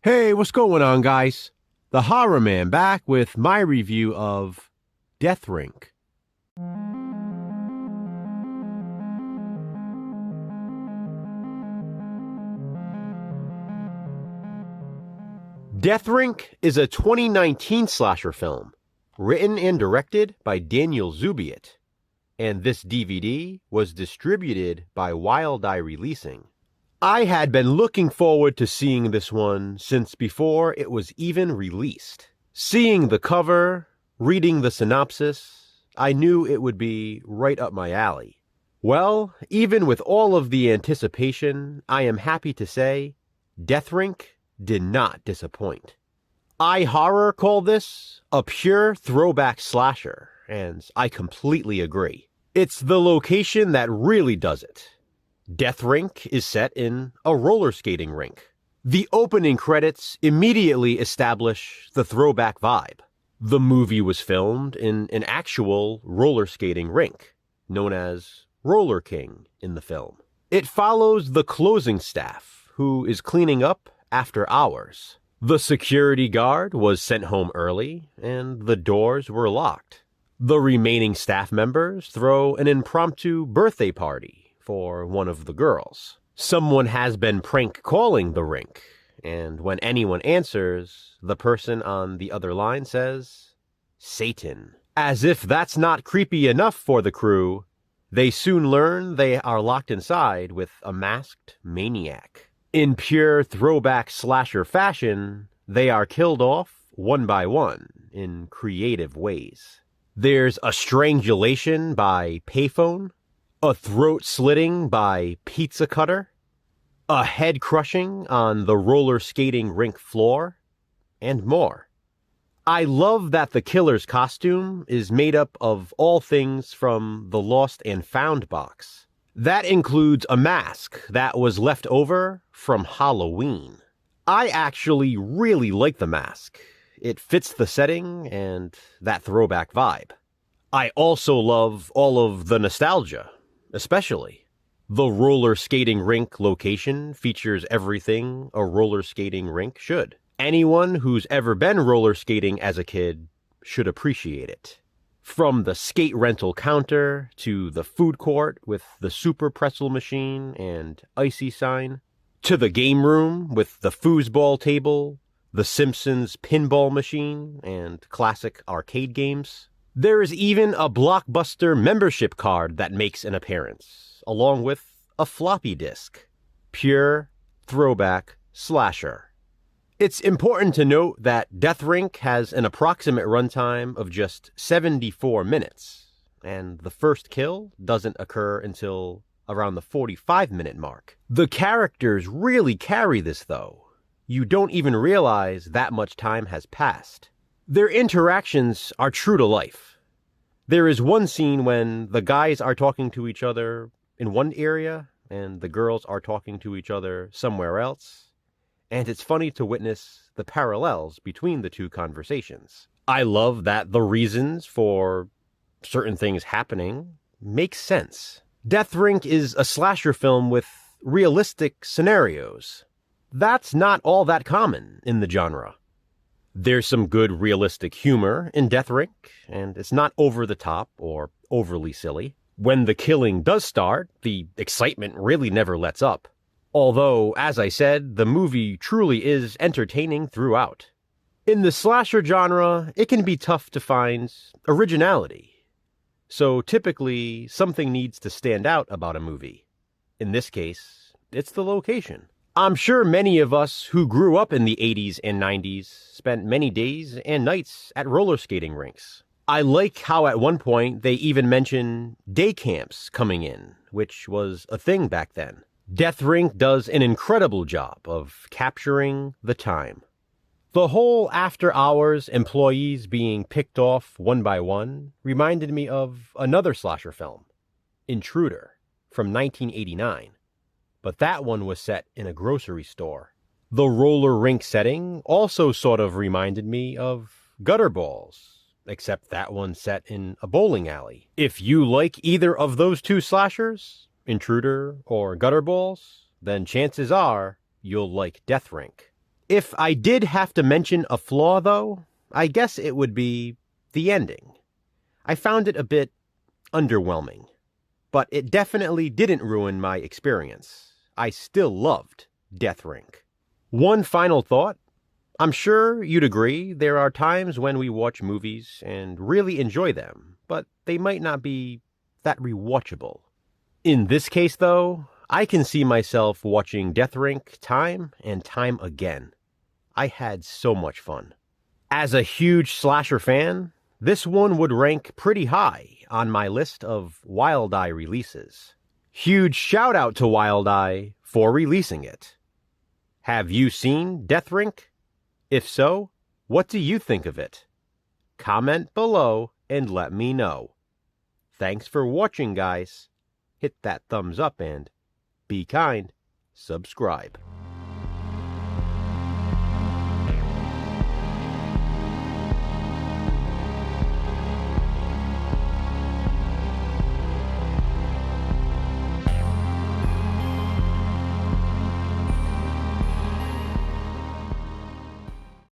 Hey, what's going on, guys? The Horror Man back with my review of Rink. Rink is a 2019 slasher film, written and directed by Daniel Zubiet, and this DVD was distributed by Wild Eye Releasing. I had been looking forward to seeing this one since before it was even released. Seeing the cover, reading the synopsis, I knew it would be right up my alley. Well, even with all of the anticipation, I am happy to say, Rink did not disappoint. iHorror called this a pure throwback slasher, and I completely agree. It's the location that really does it. Rink is set in a roller skating rink. The opening credits immediately establish the throwback vibe. The movie was filmed in an actual roller skating rink, known as Roller King in the film. It follows the closing staff, who is cleaning up after hours. The security guard was sent home early, and the doors were locked. The remaining staff members throw an impromptu birthday party for one of the girls. Someone has been prank calling the rink, and when anyone answers, the person on the other line says, Satan. As if that's not creepy enough for the crew, they soon learn they are locked inside with a masked maniac. In pure throwback slasher fashion, they are killed off one by one in creative ways. There's a strangulation by payphone, a throat slitting by pizza cutter, a head crushing on the roller skating rink floor, and more. I love that the killer's costume is made up of all things from the Lost and Found box. That includes a mask that was left over from Halloween. I actually really like the mask. It fits the setting and that throwback vibe. I also love all of the nostalgia. Especially, the roller skating rink location features everything a roller skating rink should. Anyone who's ever been roller skating as a kid should appreciate it. From the skate rental counter to the food court with the super pretzel machine and icy sign, to the game room with the foosball table, the Simpsons pinball machine, and classic arcade games. There is even a Blockbuster membership card that makes an appearance, along with a floppy disk. Pure throwback slasher. It's important to note that Rink has an approximate runtime of just 74 minutes, and the first kill doesn't occur until around the 45-minute mark. The characters really carry this, though. You don't even realize that much time has passed. Their interactions are true to life. There is one scene when the guys are talking to each other in one area and the girls are talking to each other somewhere else, and it's funny to witness the parallels between the two conversations. I love that the reasons for certain things happening make sense. Rink is a slasher film with realistic scenarios. That's not all that common in the genre. There's some good realistic humor in Rink, and it's not over the top or overly silly. When the killing does start, the excitement really never lets up. Although, as I said, the movie truly is entertaining throughout. In the slasher genre, it can be tough to find originality. So typically, something needs to stand out about a movie. In this case, it's the location. I'm sure many of us who grew up in the 80s and 90s spent many days and nights at roller skating rinks. I like how at one point they even mention day camps coming in, which was a thing back then. Rink does an incredible job of capturing the time. The whole after-hours employees being picked off one by one reminded me of another slasher film, Intruder, from 1989. But that one was set in a grocery store. The roller rink setting also sort of reminded me of Gutter Balls, except that one set in a bowling alley. If you like either of those two slashers, Intruder or Gutter Balls, then chances are you'll like Rink. If I did have to mention a flaw, though, I guess it would be the ending. I found it a bit underwhelming, but it definitely didn't ruin my experience. I still loved Death Rink. One final thought. I'm sure you'd agree there are times when we watch movies and really enjoy them, but they might not be that rewatchable. In this case, though, I can see myself watching Death Rink time and time again. I had so much fun. As a huge slasher fan, this one would rank pretty high on my list of Wild Eye releases. Huge shout out to Wild Eye for releasing it. Have you seen Death Rink? If so, what do you think of it? Comment below and let me know. Thanks for watching, guys. Hit that thumbs up and be kind. Subscribe.